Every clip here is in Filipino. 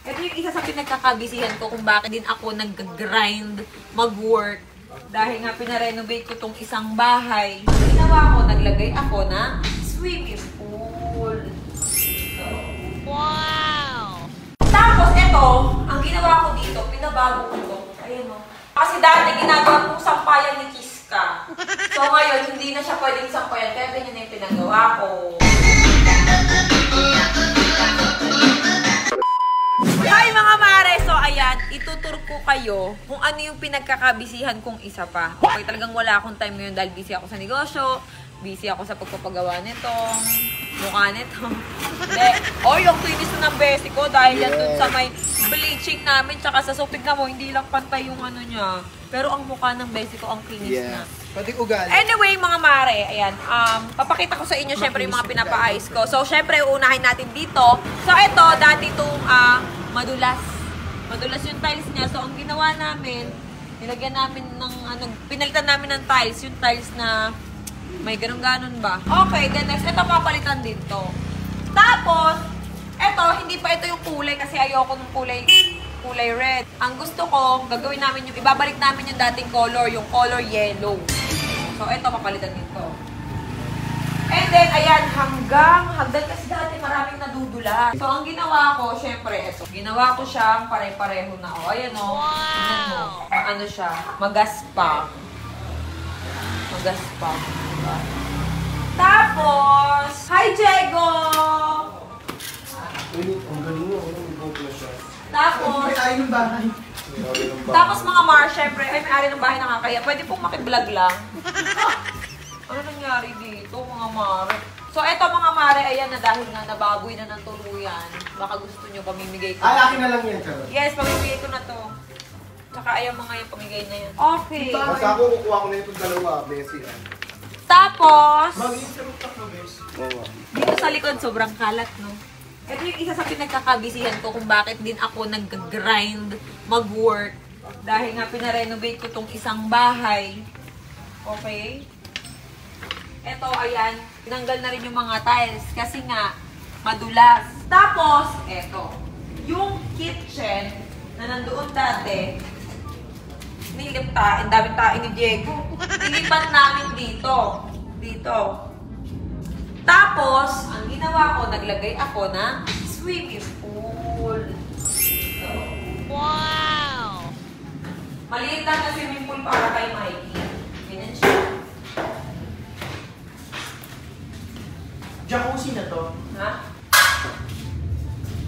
Ito yung isa sa pinagkakabisihan ko kung bakit din ako nag-grind, mag-work. Dahil nga pinarenovate ko tong isang bahay. Ginawa ko, naglagay ako ng swimming pool. So, wow! Tapos ito, ang ginawa ko dito, pinabago ko ito. Ayan o. Kasi dati ginagawa kong sampayan ni Kiska. So ngayon, hindi na siya pwedeng sampayan. Kaya ganyan na yung pinagawa ko. Hi mga mare! So ayan, itutur ko kayo kung ano yung pinagkakabisihan kong isa pa. Okay, talagang wala akong time ngayon dahil busy ako sa negosyo, busy ako sa pagpapagawa nitong mukha nito. O yung finish na ng besi ko dahil yan dun sa may bleaching namin tsaka sa soap. Tignan mo, hindi lang pantay yung ano niya. Pero ang mukha ng besi ko ang kinis na. Pati ugali. Anyway, mga mare, ayan, papakita ko sa inyo syempre yung mga pinapa-ice ko. So, syempre, uunahin natin dito. So, ito, dati itong madulas. Madulas yung tiles niya. So, ang ginawa namin, nilagyan namin ng, pinalitan namin ng tiles. Yung tiles na may ganun-ganon ba. Okay, then next, ito papalitan dito. Tapos, ito, hindi pa ito yung kulay kasi ayoko ng kulay red. Ang gusto ko, gagawin namin yung, ibabalik namin yung dating color, yung color yellow. So, ito, papalitan dito. And then, ayan, hagdan kasi dati maraming nadudula. So, ang ginawa ko, syempre, ito. Ginawa ko siyang pare-pareho na. O, ayan o. Wow! Ano siya? Magaspang. Magaspang. Diba? Tapos, hi, Diego! Ang galing mo. Ang galing siya. Tapos, may-ari ng bahay. Tapos mga Mar, syempre, ay may-ari ng bahay nakakaya. Pwede pong makiblog lang. Ano nangyari dito, mga Mare? So, eto mga Mare, ayan na dahil nga nababoy na ng tuluyan. Baka gusto nyo, pamimigay ko. Ay, akin na lang yan, Charot. Yes, pamimigay ko na to. Tsaka ayaw mga yung pamigay na yan. Okay. Basta ako, kukuha ko na itong dalawa, Bessie. Tapos, Mag-interrupt ako, Bessie. Oo. dito sa likod, sobrang kalat, no? Ito yung isa sa pinagkakabisihan ko kung bakit din ako nag-grind, mag-work. Dahil nga pinarenovate ko tong isang bahay. Okay? Ito, ayan. Tinanggal na rin yung mga tiles kasi nga madulas. Tapos, eto. Yung kitchen na nandoon dati, ang daming tain ni Diego. Nilipat namin dito. Dito. Tapos, ang ginawa ko, naglagay ako ng swimming pool. So, wow! Maliit lang na swimming pool para kay Mikey. Ganyan siya. Jacuzzi na to. Ha?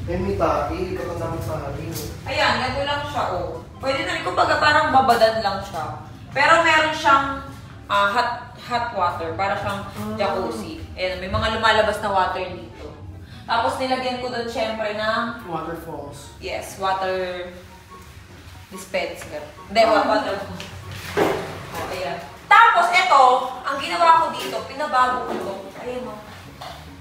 May taki, ikaw ang dami sa akin. Ayan, ganito lang siya, oh. Pwede na rin, kumbaga parang babadan lang siya. Pero meron siyang hot water, para siyang jacuzzi. Ayan, may mga lumalabas na water dito. Tapos nilagyan ko doon syempre ng Waterfalls. yes, water dispenser. Hindi, water. Oh, ayan. Tapos ito, ang ginawa ko dito, pinabago ko ito. Ayan o.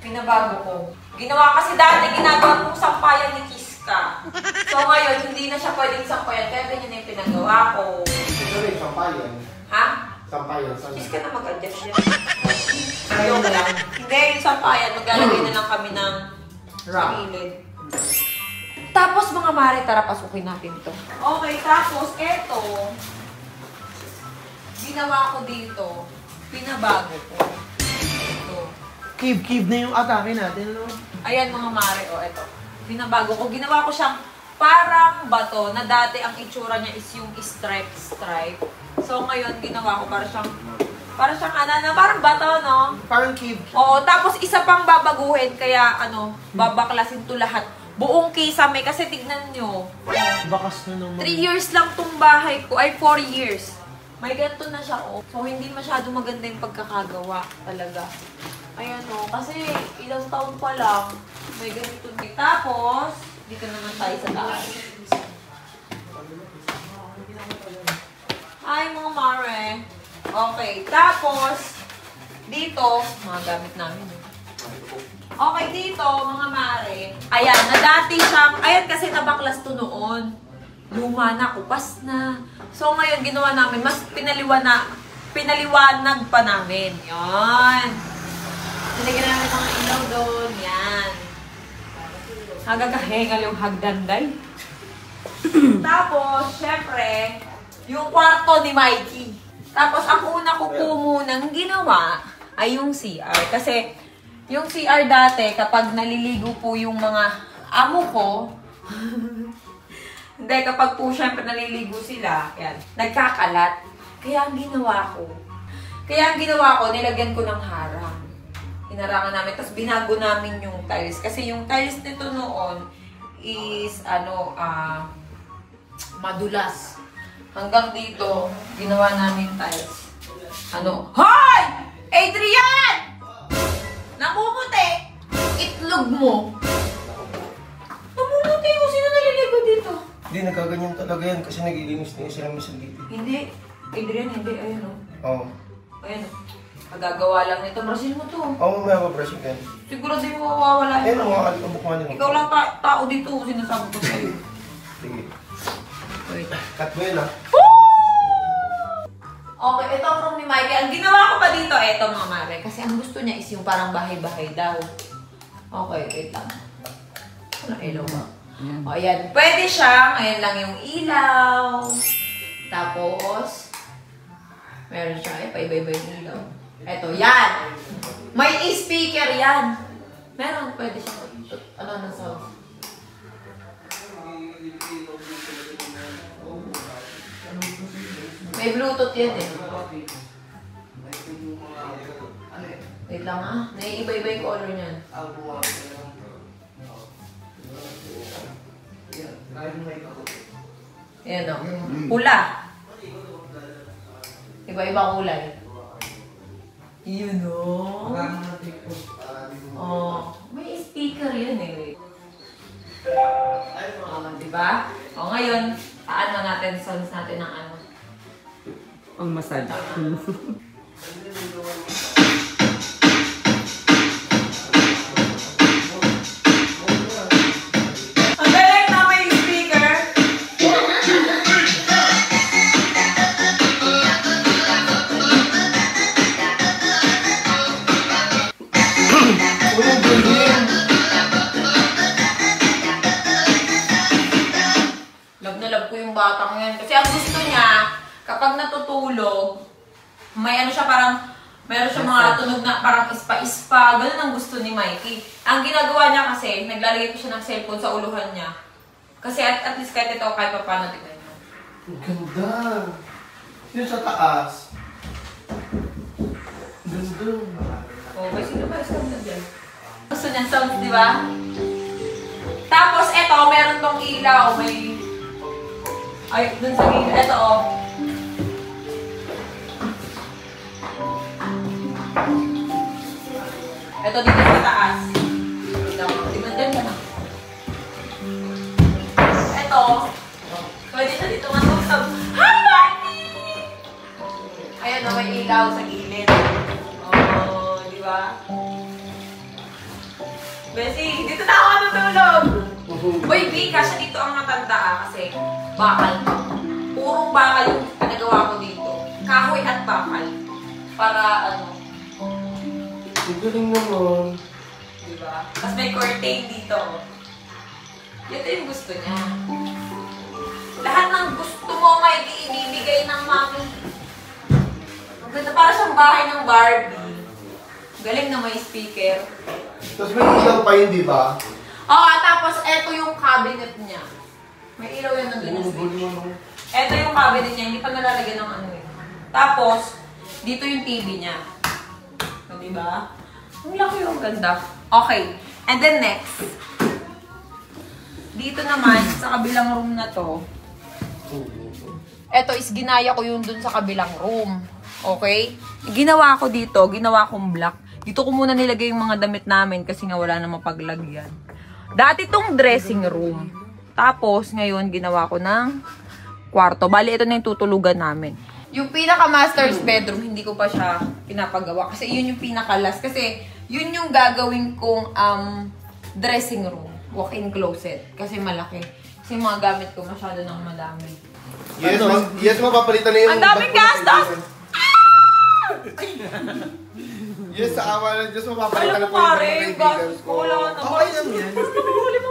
Pinabago ko. Ginawa kasi dati ginagawa kong sampayan ni Kiska. So ngayon, hindi na siya pwedeng sampayan. Kaya ganyan na yung pinagawa ko. Ito rin, sampayan. Ha? Sampayan, saan? Kiska na mag-adjust yan. Ayaw lang. Hindi, yung sampayan, maglalagay na lang kami ng gilid. Tapos mga mare, tara pasukin natin to. Okay, tapos eto, ginawa ko dito, pinabago ko. Ito. Cave na yung atake natin, no? Ayan mga mare, o eto. Pinabago ko. Ginawa ko siyang parang bato na dati ang itsura niya is yung stripe. So ngayon, ginawa ko parang siyang parang bato, no? Parang cave. Oo, tapos isa pang babaguhin, kaya babaklasin to lahat. Buong kisame, kasi tignan nyo. Bakas na naman. 3 years lang tong bahay ko, ay 4 years. May ganito na siya, oh. So, hindi masyado maganda yung pagkakagawa talaga. Ayan, oh. Kasi ilang taon pa lang, may ganito din. Tapos, dito naman tayo sa taas. Ay, mga mare. Okay, tapos, dito, mga gamit namin. Okay, dito, mga mare. Ayan, na dati siyang, ayan kasi nabaklas to noon. Luma na, kupas na. So, ngayon, ginawa namin, mas pinaliwanag pa namin. Yan. Nilagyan namin mga ilaw doon. Yan. Nagagahengal yung hagdanday. Tapos, syempre, yung kwarto ni Mikey. Tapos, ang una ko po munang ginawa ay yung CR. Kasi, yung CR dati, kapag naliligo po yung mga amo ko, hindi, kapag po syempre naliligo sila, yan, nagkakalat. Kaya ang ginawa ko, nilagyan ko ng harang. Hinarangan namin, tapos binago namin yung tiles. Kasi yung tiles nito noon is, madulas. Hanggang dito, ginawa namin tiles. Hoy! Adrian! Namumuti! Itlog mo! Namumuti mo! Sino naliligo dito? Hindi, nagkaganyan talaga yan kasi naglilinis na sila minsan dito. Hindi. Adrian, hindi. Ayun o. Oo. Ayun o. Magagawa lang nito. Brasil mo to. Oo, may ako brushing yan. Siguro di mo mawawala Ayun, yun. mga kabukman nyo. Ikaw lang tao dito. Sinasabi ko sa'yo. Sige. Wait. Cut mo yun, ha? Okay, ito ang room ni Mikey. Ang ginawa ko pa dito, ito mga mare. Kasi ang gusto niya is yung parang bahay-bahay daw. Okay, wait lang. Wala ilaw ba? O, ayan. Pwede siya. Ayan lang yung ilaw. Tapos, meron siya. Paiba-iba yung ilaw. Ito, yan. May speaker yan. Meron, pwede siya. Ano sound? May Bluetooth yan eh. Wait lang ah. Naiiba-iba yung color niyan. Ayan o. Pula. Iba-iba kulay. Yun o. Oh. May speaker yan eh. Diba? O ngayon, ano natin, sounds natin ng ano. Ang massage. Ang galing na may speaker. Love na love ko yung batang yan. Kasi ang gusto niya, kapag natutulog, may ano siya parang, meron siya mga tunog na parang ispa-ispa. Ganun ang gusto ni Mikey. Ang ginagawa niya kasi, naglalagay ko siya ng cellphone sa uluhan niya. Kasi at least kahit ito, kahit pa paano tignan niyo. Ang ganda. Yun sa taas. Ganda. Oh, may sino ba isang na dyan? Gusto niya sounds, di ba? Tapos, eto, meron tong ilaw. May... Ay, dun sa ilaw. Eto, oh. Ito dito sa taas. Di ba dyan na? Ito. Pwede siya dito matugtog. Hi, Marty! Ayan na, may ilaw sa gilid. Oh, di ba? Bessie, dito na ako matutulog. Boy, B, kasi dito ang matanda kasi bakal. Purong bakal yung pinagawa ko dito. Kahoy at bakal. Para ano, Ang galing naman. diba? Tapos may curtain dito. Ito yung gusto niya. Lahat ng gusto mo may ibibigay ng mami. Maganda para siyang bahay ng Barbie. Galing na may speaker. Tapos may ilaw pa yun, di ba? Oo, tapos eto yung cabinet niya. May ilaw yan ng ganyan switch. Eto yung cabinet niya, hindi pa nalalagyan ng ano yun. Tapos, dito yung TV niya. O, diba? Ang laki yung ganda. Okay. And then next. Dito naman, sa kabilang room na to. Eto is ginaya ko yung dun sa kabilang room. Okay? Ginawa ko dito, ginawa kong black. Dito ko muna nilagay yung mga damit namin kasi nga wala namang paglagyan. Dati tong dressing room. Tapos, ngayon, ginawa ko ng kwarto. Bali, ito na yung tutulugan namin. Yung pinaka-master's bedroom, hindi ko pa siya pinapagawa. Kasi yun yung pinaka-last. Kasi yun yung gagawin kong dressing room. Walk-in closet. Kasi malaki. Kasi mga gamit ko masyado ng madami. Yes, yes, mapapalitan na yung... Ang daming gastos! Yes, sa awa ng Diyos, Alam mapapalitan na mo po yung pare, mga yung kaibigan gastos ko. ko. Wala na. Okay lang yan. Mas mabuli mo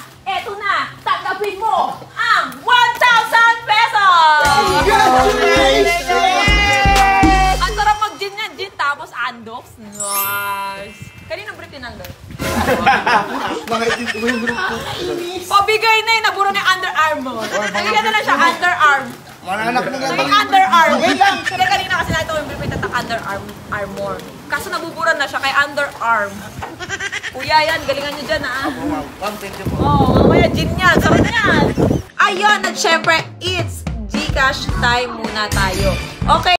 eto na, tanggapin mo ang 1,000 pesos! Ang sarap mag-gin yan, gin tapos andox. Nice! Kanino brief yun, Aldo? Mga itin mo yung grupo. Pabigay na yun, naburo na yung Under Armour. Nabigyan na lang siya, underarm. Mananak mo nga Naging underarm. Wait lang. Kaya kanina kasi nakita ko yung bibita ng Armour. Kaso nabuburan na siya kay underarm. Kuya yan, galingan nyo dyan ah. Ma'am, thank you po. Oo, mamaya gin yan. Sarap yan. Ayun, at syempre, it's Gcash time muna tayo. Okay.